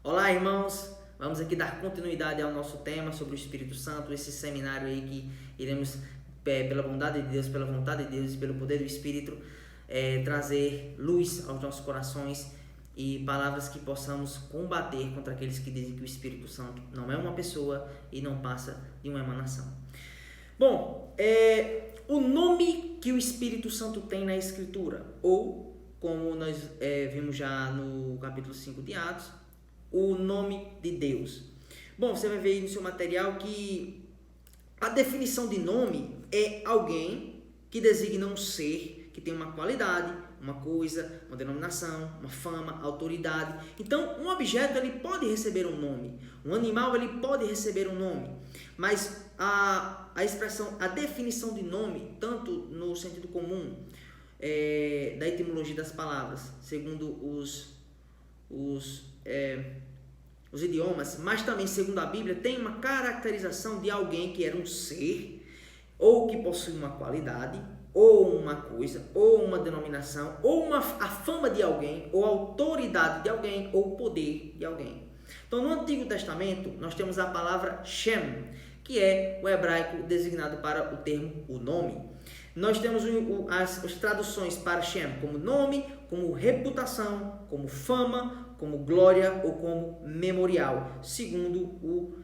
Olá, irmãos! Vamos aqui dar continuidade ao nosso tema sobre o Espírito Santo, esse seminário aí que iremos, pela bondade de Deus, pela vontade de Deus e pelo poder do Espírito, trazer luz aos nossos corações e palavras que possamos combater contra aqueles que dizem que o Espírito Santo não é uma pessoa e não passa de uma emanação. Bom, o nome que o Espírito Santo tem na Escritura, ou como nós vimos já no capítulo 5 de Atos, o nome de Deus. Bom, você vai ver aí no seu material que a definição de nome é alguém que designa um ser que tem uma qualidade, uma coisa, uma denominação, uma fama, autoridade. Então, um objeto ele pode receber um nome, um animal ele pode receber um nome, mas a expressão, a definição de nome, tanto no sentido comum da etimologia das palavras, segundo os idiomas, mas também segundo a Bíblia, tem uma caracterização de alguém que era um ser, ou que possui uma qualidade, ou uma coisa, ou uma denominação, ou a fama de alguém, ou a autoridade de alguém, ou o poder de alguém. Então, no Antigo Testamento, nós temos a palavra Shem, que é o hebraico designado para o termo o nome. Nós temos as traduções para Shem como nome, como reputação, como fama, como glória ou como memorial, segundo o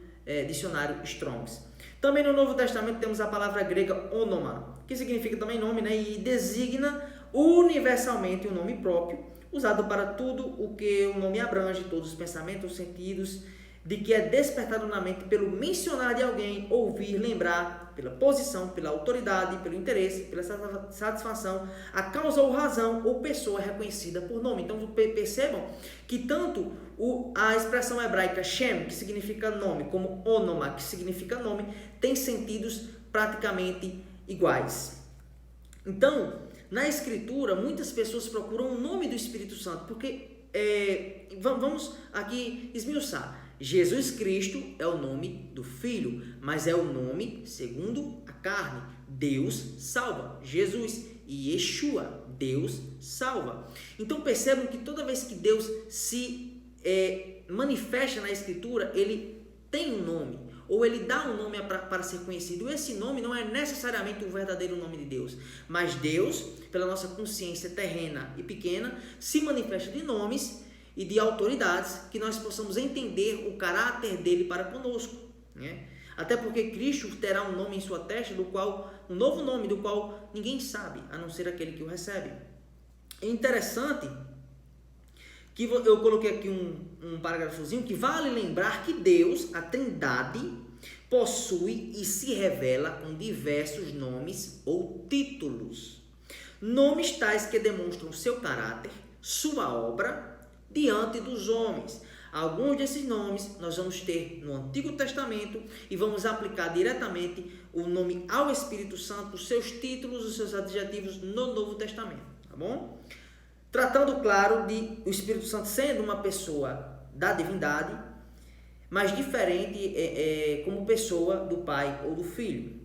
dicionário Strongs. Também no Novo Testamento temos a palavra grega onoma, que significa também nome, né, e designa universalmente um nome próprio, usado para tudo o que o nome abrange, todos os pensamentos, os sentidos, de que é despertado na mente pelo mencionar de alguém, ouvir, lembrar, pela posição, pela autoridade, pelo interesse, pela satisfação, a causa ou razão ou pessoa reconhecida por nome. Então percebam que tanto a expressão hebraica Shem, que significa nome, como onoma, que significa nome, tem sentidos praticamente iguais. Então, na Escritura, muitas pessoas procuram o nome do Espírito Santo, porque vamos aqui esmiuçar. Jesus Cristo é o nome do Filho, mas é o nome segundo a carne. Deus salva. Jesus e Yeshua, Deus salva. Então percebam que toda vez que Deus se manifesta na Escritura, ele tem um nome, ou ele dá um nome para ser conhecido. Esse nome não é necessariamente o verdadeiro nome de Deus, mas Deus, pela nossa consciência terrena e pequena, se manifesta de nomes e de autoridades que nós possamos entender o caráter dele para conosco, né? Até porque Cristo terá um nome em sua testa, um novo nome do qual ninguém sabe, a não ser aquele que o recebe. É interessante que eu coloquei aqui um parágrafozinho que vale lembrar que Deus, a Trindade, possui e se revela com diversos nomes ou títulos. Nomes tais que demonstram seu caráter, sua obra, diante dos homens. Alguns desses nomes nós vamos ter no Antigo Testamento e vamos aplicar diretamente o nome ao Espírito Santo, os seus títulos, os seus adjetivos no Novo Testamento, tá bom? Tratando, claro, de o Espírito Santo sendo uma pessoa da divindade, mas diferente como pessoa do Pai ou do Filho.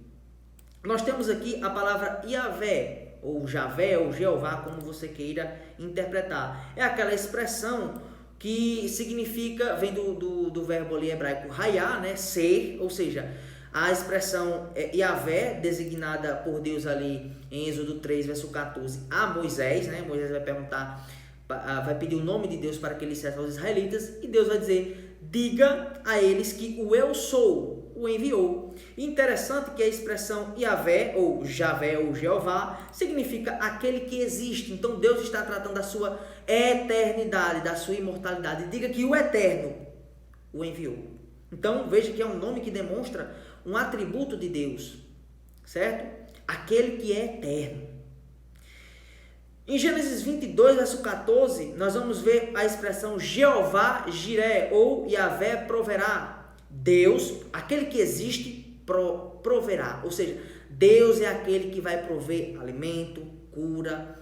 Nós temos aqui a palavra Yahvé, ou Javé, ou Jeová, como você queira interpretar. É aquela expressão que significa, vem do verbo ali hebraico hayá, né, ser, ou seja, a expressão Yahvé, designada por Deus ali em Êxodo 3, verso 14, a Moisés, né? Moisés vai perguntar, vai pedir o nome de Deus para que ele serve aos israelitas, e Deus vai dizer, diga a eles que o eu sou o enviou. Interessante que a expressão Yahvé, ou Javé, ou Jeová, significa aquele que existe. Então Deus está tratando da sua eternidade, da sua imortalidade. Diga que o eterno o enviou. Então veja que é um nome que demonstra um atributo de Deus, certo? Aquele que é eterno. Em Gênesis 22, verso 14, nós vamos ver a expressão Jeová Jiré, ou Yahvé proverá. Deus, aquele que existe, proverá. Ou seja, Deus é aquele que vai prover alimento, cura,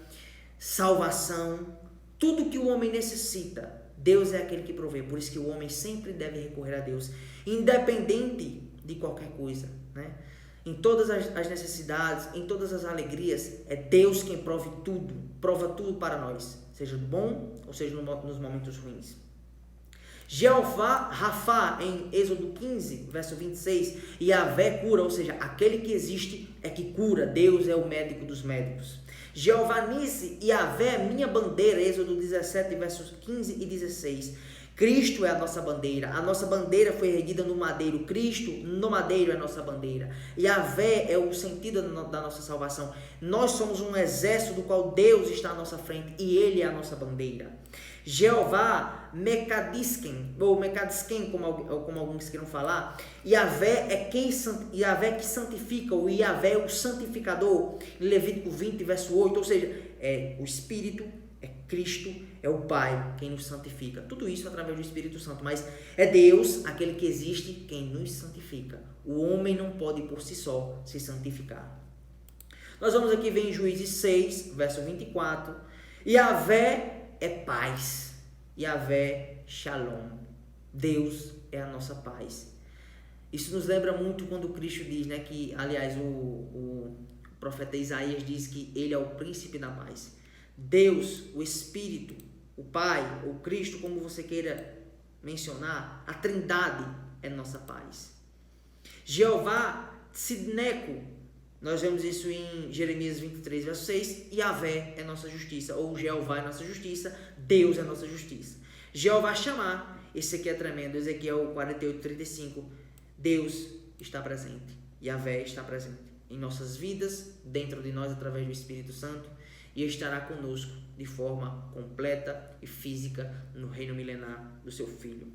salvação, tudo que o homem necessita. Deus é aquele que provê. Por isso que o homem sempre deve recorrer a Deus, independente de qualquer coisa, né? Em todas as necessidades, em todas as alegrias, é Deus quem prova tudo para nós, seja no bom ou seja nos momentos ruins. Jeová Rafá, em Êxodo 15, verso 26, Yahvé cura, ou seja, aquele que existe é que cura, Deus é o médico dos médicos. Jeová Nissi, Yahvé é minha bandeira, Êxodo 17, versos 15 e 16. Cristo é a nossa bandeira foi erguida no madeiro, Cristo no madeiro é a nossa bandeira. Yahvé é o sentido da nossa salvação. Nós somos um exército do qual Deus está à nossa frente e Ele é a nossa bandeira. Jeová Mekadisken, ou Mekadisken, como alguns queiram falar, Yahvé Yahvé que santifica, o Yahvé é o santificador, Levítico 20, verso 8, ou seja, é o Espírito, é Cristo, é o Pai quem nos santifica. Tudo isso através do Espírito Santo, mas é Deus, aquele que existe, quem nos santifica. O homem não pode por si só se santificar. Nós vamos aqui ver em Juízes 6, verso 24, Yahvé é paz, Yahvé Shalom, Deus é a nossa paz. Isso nos lembra muito quando Cristo diz, né, que, aliás, o profeta Isaías diz que ele é o príncipe da paz. Deus, o Espírito, o Pai, ou Cristo, como você queira mencionar, a Trindade é nossa paz. Jeová Tsidneco, nós vemos isso em Jeremias 23, verso 6, Yahvé é nossa justiça, ou Jeová é nossa justiça, Deus é nossa justiça. Jeová Chamar, esse aqui é tremendo, Ezequiel 48, 35, Deus está presente, Yahvé está presente em nossas vidas, dentro de nós, através do Espírito Santo, e estará conosco de forma completa e física no reino milenar do seu Filho.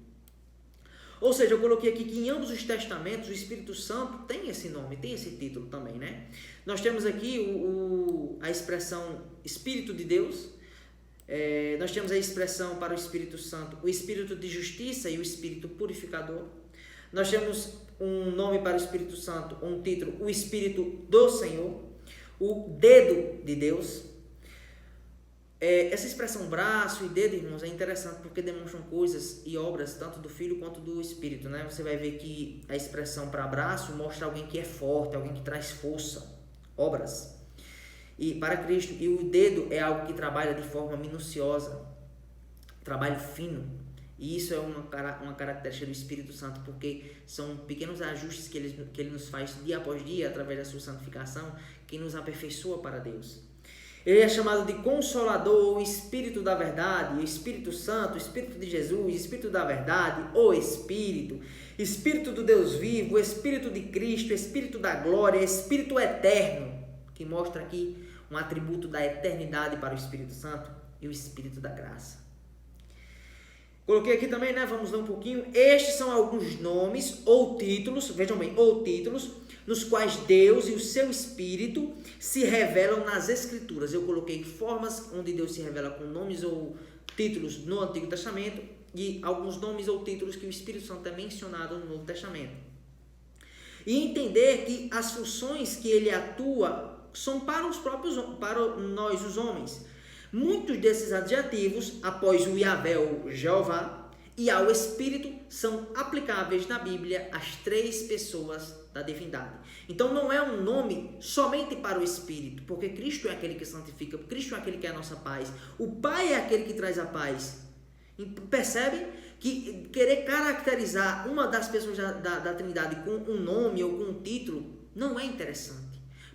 Ou seja, eu coloquei aqui que em ambos os testamentos o Espírito Santo tem esse nome, tem esse título também, né? Nós temos aqui a expressão Espírito de Deus, nós temos a expressão para o Espírito Santo, o Espírito de Justiça e o Espírito Purificador. Nós temos um nome para o Espírito Santo, um título, o Espírito do Senhor, o Dedo de Deus. Essa expressão braço e dedo, irmãos, é interessante porque demonstram coisas e obras tanto do Filho quanto do Espírito, né? Você vai ver que a expressão para braço mostra alguém que é forte, alguém que traz força, obras. E para Cristo, e o dedo é algo que trabalha de forma minuciosa, trabalho fino. E isso é uma característica do Espírito Santo, porque são pequenos ajustes que ele nos faz dia após dia, através da sua santificação, que nos aperfeiçoa para Deus. Ele é chamado de Consolador, o Espírito da Verdade, o Espírito Santo, o Espírito de Jesus, o Espírito da Verdade, o Espírito, Espírito do Deus vivo, o Espírito de Cristo, o Espírito da Glória, Espírito Eterno, que mostra aqui um atributo da eternidade para o Espírito Santo, e o Espírito da Graça. Coloquei aqui também, né? Vamos ler um pouquinho. Estes são alguns nomes ou títulos, vejam bem, ou títulos, nos quais Deus e o seu Espírito se revelam nas Escrituras. Eu coloquei formas onde Deus se revela com nomes ou títulos no Antigo Testamento e alguns nomes ou títulos que o Espírito Santo é mencionado no Novo Testamento. E entender que as funções que ele atua são para nós, os homens. Muitos desses adjetivos, após o Yahvé ou Jeová e ao Espírito, são aplicáveis na Bíblia às três pessoas da divindade. Então não é um nome somente para o Espírito, porque Cristo é aquele que santifica, Cristo é aquele que é a nossa paz, o Pai é aquele que traz a paz. Percebe que querer caracterizar uma das pessoas da Trindade com um nome ou com um título não é interessante.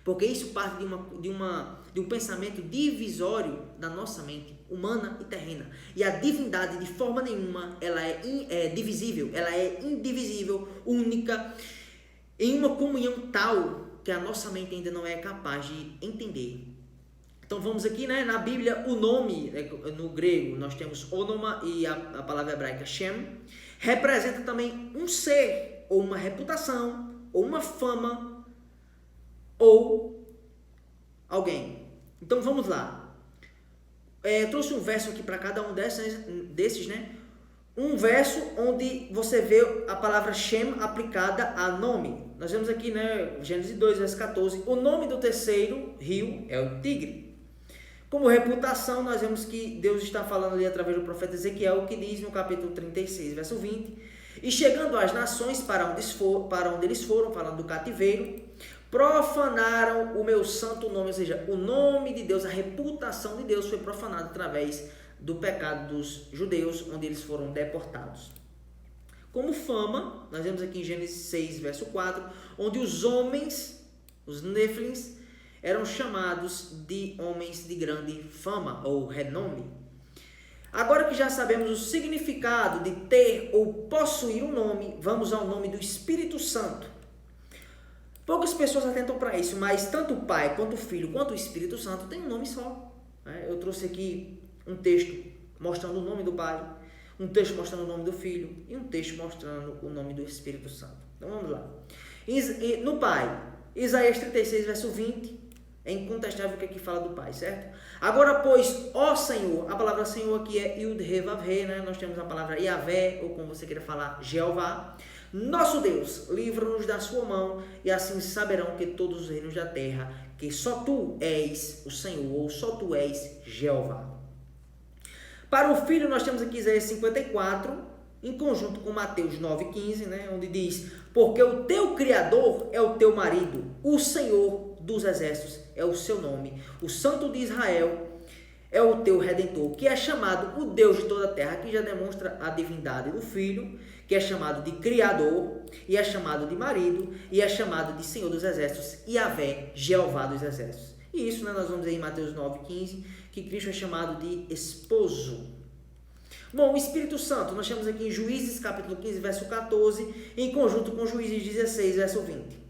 Porque isso parte de um pensamento divisório da nossa mente humana e terrena. E a divindade, de forma nenhuma, ela é divisível, ela é indivisível, única, em uma comunhão tal que a nossa mente ainda não é capaz de entender. Então vamos aqui, né, na Bíblia, o nome, no grego nós temos onoma e a palavra hebraica Shem, representa também um ser, ou uma reputação, ou uma fama, ou alguém. Então vamos lá. Trouxe um verso aqui para cada um desses, né? Um verso onde você vê a palavra Shem aplicada a nome. Nós vemos aqui, né, Gênesis 2, verso 14, o nome do terceiro rio é o Tigre. Como reputação, nós vemos que Deus está falando ali através do profeta Ezequiel, que diz no capítulo 36, verso 20, e chegando às nações para onde eles foram, falando do cativeiro, profanaram o meu santo nome, ou seja, o nome de Deus, a reputação de Deus foi profanada através do pecado dos judeus, onde eles foram deportados. como fama. Nós vemos aqui em Gênesis 6, verso 4, onde os homens, os Néfilins, eram chamados de homens de grande fama ou renome. Agora que já sabemos o significado de ter ou possuir um nome, vamos ao nome do Espírito Santo. Poucas pessoas atentam para isso, mas tanto o Pai, quanto o Filho, quanto o Espírito Santo tem um nome só. Eu trouxe aqui um texto mostrando o nome do Pai, um texto mostrando o nome do Filho e um texto mostrando o nome do Espírito Santo. Então vamos lá. No Pai, Isaías 36, verso 20, é incontestável o que aqui fala do Pai, certo? Agora, pois, ó Senhor, a palavra Senhor aqui é Yud-He-Vav-He, né? Nós temos a palavra Yahvé, ou como você queira falar, Jeová. Nosso Deus, livra-nos da sua mão, e assim saberão que todos os reinos da terra, que só tu és o Senhor, ou só tu és Jeová. Para o Filho, nós temos aqui Isaías 54, em conjunto com Mateus 9,15, né, onde diz: porque o teu Criador é o teu marido, o Senhor dos exércitos é o seu nome, o Santo de Israel é o teu Redentor, que é chamado o Deus de toda a terra. Aqui já demonstra a divindade do Filho, que é chamado de Criador, e é chamado de marido, e é chamado de Senhor dos exércitos, Yahvé, Jeová dos exércitos. E isso, né, nós vamos ver em Mateus 9,15, que Cristo é chamado de esposo. Bom, o Espírito Santo, nós temos aqui em Juízes, capítulo 15, verso 14, em conjunto com Juízes 16, verso 20.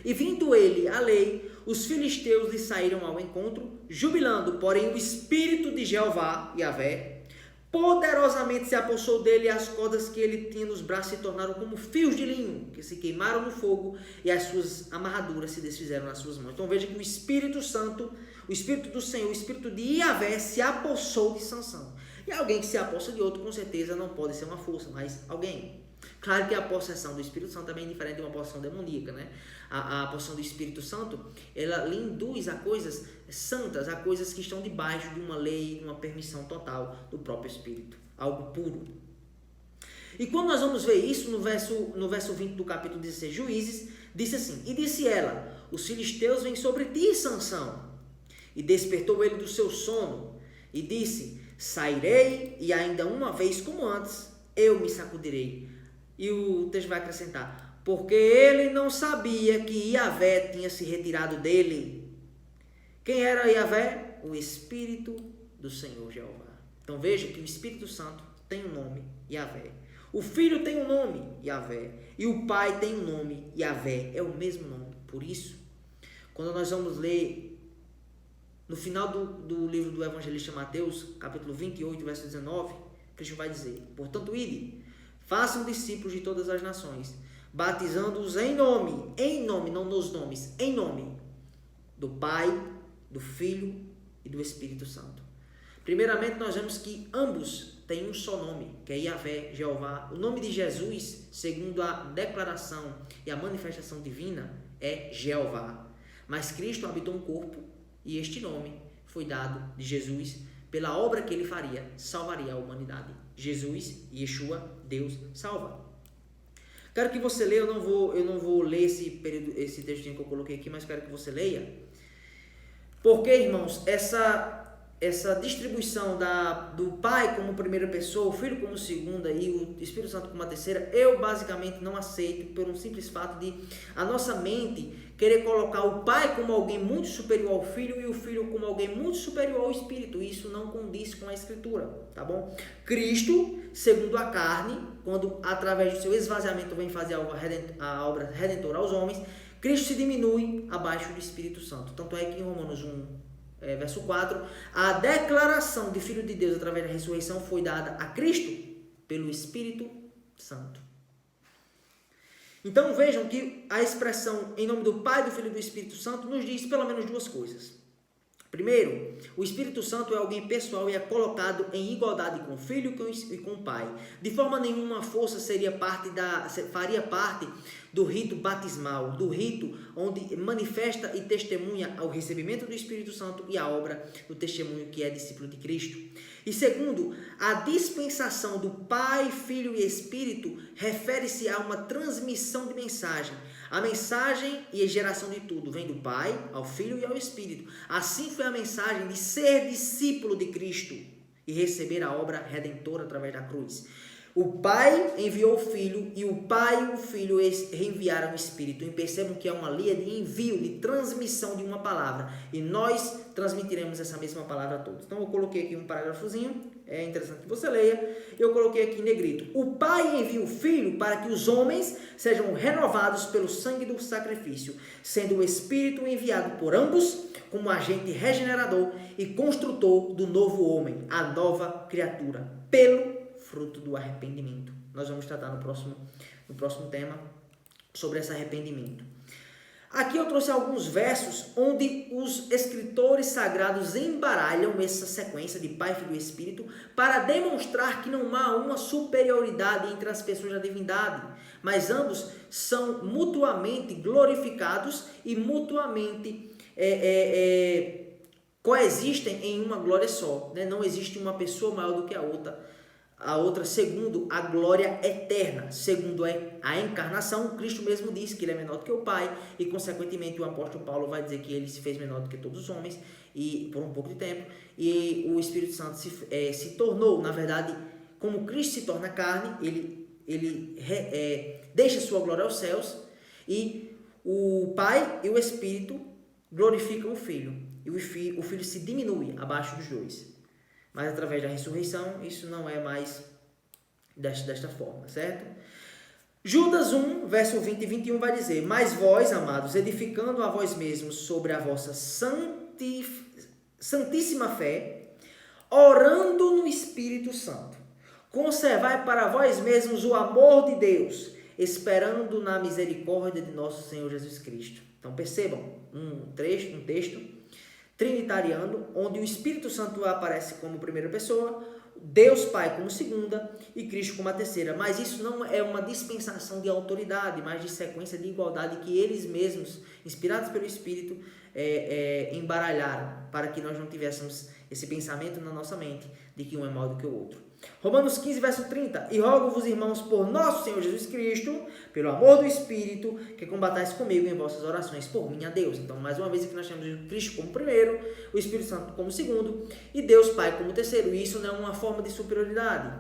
E vindo ele a lei, os filisteus lhe saíram ao encontro, jubilando, porém o Espírito de Jeová, Yahvé, poderosamente se apossou dele, e as cordas que ele tinha nos braços se tornaram como fios de linho, que se queimaram no fogo, e as suas amarraduras se desfizeram nas suas mãos. Então veja que o Espírito Santo, o Espírito do Senhor, o Espírito de Yahvé se apossou de Sansão. E alguém que se apossa de outro, com certeza, não pode ser uma força, mas alguém. Claro que a possessão do Espírito Santo é bem diferente de uma possessão demoníaca, né? A possessão do Espírito Santo, ela lhe induz a coisas santas, a coisas que estão debaixo de uma lei, de uma permissão total do próprio Espírito. Algo puro. E quando nós vamos ver isso no verso 20 do capítulo 16, Juízes, disse assim: e disse ela, os filisteus vêm sobre ti, Sansão. E despertou ele do seu sono, e disse: sairei, e ainda uma vez como antes, eu me sacudirei. E o texto vai acrescentar: porque ele não sabia que Yahvé tinha se retirado dele. Quem era Yahvé? O Espírito do Senhor Jeová. Então veja que o Espírito Santo tem um nome, Yahvé. O Filho tem um nome, Yahvé. E o Pai tem um nome, Yahvé. É o mesmo nome. Por isso, quando nós vamos ler no final do livro do Evangelista Mateus, capítulo 28, verso 19, Cristo vai dizer: portanto, ide, façam discípulos de todas as nações, batizando-os em nome, não nos nomes, em nome do Pai, do Filho e do Espírito Santo. Primeiramente, nós vemos que ambos têm um só nome, que é Yahvé, Jeová. O nome de Jesus, segundo a declaração e a manifestação divina, é Jeová. Mas Cristo habitou um corpo, e este nome foi dado de Jesus pela obra que ele faria, salvaria a humanidade. Jesus, Yeshua, Deus, salva. Quero que você leia, eu não vou ler esse textinho que eu coloquei aqui, mas quero que você leia. Porque, irmãos, essa distribuição do Pai como primeira pessoa, o Filho como segunda e o Espírito Santo como a terceira, eu basicamente não aceito por um simples fato de a nossa mente querer colocar o Pai como alguém muito superior ao Filho e o Filho como alguém muito superior ao Espírito. Isso não condiz com a Escritura, tá bom? Cristo, segundo a carne, quando através do seu esvaziamento vem fazer a obra redentora aos homens, Cristo se diminui abaixo do Espírito Santo. Tanto é que em Romanos 1, verso 4, a declaração de Filho de Deus através da ressurreição foi dada a Cristo pelo Espírito Santo. Então vejam que a expressão em nome do Pai, do Filho e do Espírito Santo nos diz pelo menos duas coisas. Primeiro, o Espírito Santo é alguém pessoal e é colocado em igualdade com o Filho e com o Pai. De forma nenhuma, a força faria parte do rito batismal, do rito onde manifesta e testemunha o recebimento do Espírito Santo e a obra do testemunho que é discípulo de Cristo. E segundo, a dispensação do Pai, Filho e Espírito refere-se a uma transmissão de mensagem. A mensagem e a geração de tudo vem do Pai, ao Filho e ao Espírito. Assim foi a mensagem de ser discípulo de Cristo e receber a obra redentora através da cruz. O Pai enviou o Filho e o Pai e o Filho reenviaram o Espírito. E percebam que é uma linha de envio, de transmissão de uma palavra. E nós transmitiremos essa mesma palavra a todos. Então eu coloquei aqui um parágrafozinho, é interessante que você leia. Eu coloquei aqui em negrito. O Pai envia o Filho para que os homens sejam renovados pelo sangue do sacrifício, sendo o Espírito enviado por ambos como agente regenerador e construtor do novo homem, a nova criatura, pelo fruto do arrependimento. Nós vamos tratar no próximo tema sobre esse arrependimento. Aqui eu trouxe alguns versos onde os escritores sagrados embaralham essa sequência de Pai, Filho e Espírito para demonstrar que não há uma superioridade entre as pessoas da divindade, mas ambos são mutuamente glorificados e mutuamente coexistem em uma glória só. Né? Não existe uma pessoa maior do que a outra segundo a glória eterna, segundo a encarnação. Cristo mesmo diz que ele é menor do que o Pai e, consequentemente, o apóstolo Paulo vai dizer que ele se fez menor do que todos os homens e por um pouco de tempo, e o Espírito Santo se tornou, na verdade, como Cristo se torna carne, ele deixa sua glória aos céus, e o Pai e o Espírito glorificam o Filho, e o Filho se diminui abaixo dos dois. Mas através da ressurreição, isso não é mais desta forma, certo? Judas 1, verso 20 e 21 vai dizer: mas vós, amados, edificando a vós mesmos sobre a vossa santíssima fé, orando no Espírito Santo, conservai para vós mesmos o amor de Deus, esperando na misericórdia de nosso Senhor Jesus Cristo. Então percebam, um texto trinitariano, onde o Espírito Santo aparece como primeira pessoa, Deus Pai como segunda e Cristo como a terceira. Mas isso não é uma dispensação de autoridade, mas de sequência de igualdade que eles mesmos, inspirados pelo Espírito, embaralharam, para que nós não tivéssemos esse pensamento na nossa mente de que um é maior do que o outro. Romanos 15, verso 30. E rogo-vos, irmãos, por nosso Senhor Jesus Cristo, pelo amor do Espírito, que combatais comigo em vossas orações por mim a Deus. Então, mais uma vez aqui nós temos Cristo como primeiro, o Espírito Santo como segundo e Deus Pai como terceiro. E isso não é uma forma de superioridade.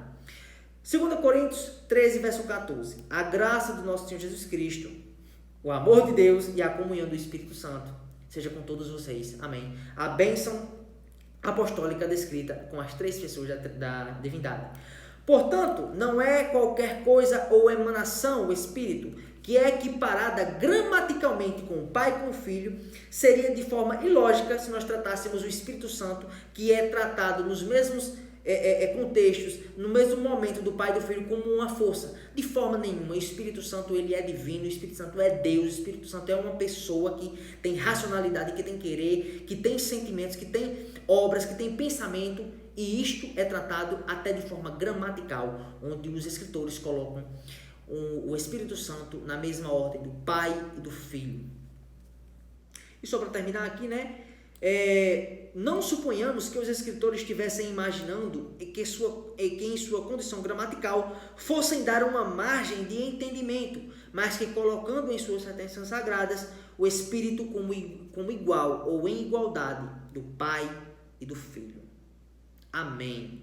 2 Coríntios 13, verso 14. A graça do nosso Senhor Jesus Cristo, o amor de Deus e a comunhão do Espírito Santo seja com todos vocês. Amém. A bênção apostólica descrita com as três pessoas da divindade. Portanto, não é qualquer coisa ou emanação, o Espírito, que é equiparada gramaticalmente com o Pai e com o Filho, seria de forma ilógica se nós tratássemos o Espírito Santo, que é tratado nos mesmos contextos, no mesmo momento do Pai e do Filho, como uma força. De forma nenhuma. O Espírito Santo, ele é divino, o Espírito Santo é Deus, o Espírito Santo é uma pessoa que tem racionalidade, que tem querer, que tem sentimentos, que tem obras, que tem pensamento, e isto é tratado até de forma gramatical, onde os escritores colocam o Espírito Santo na mesma ordem do Pai e do Filho. E só para terminar aqui, né? Não suponhamos que os escritores estivessem imaginando que em sua condição gramatical fossem dar uma margem de entendimento, mas que colocando em suas sentenças sagradas o Espírito como igual ou em igualdade do Pai e do Filho. Amém.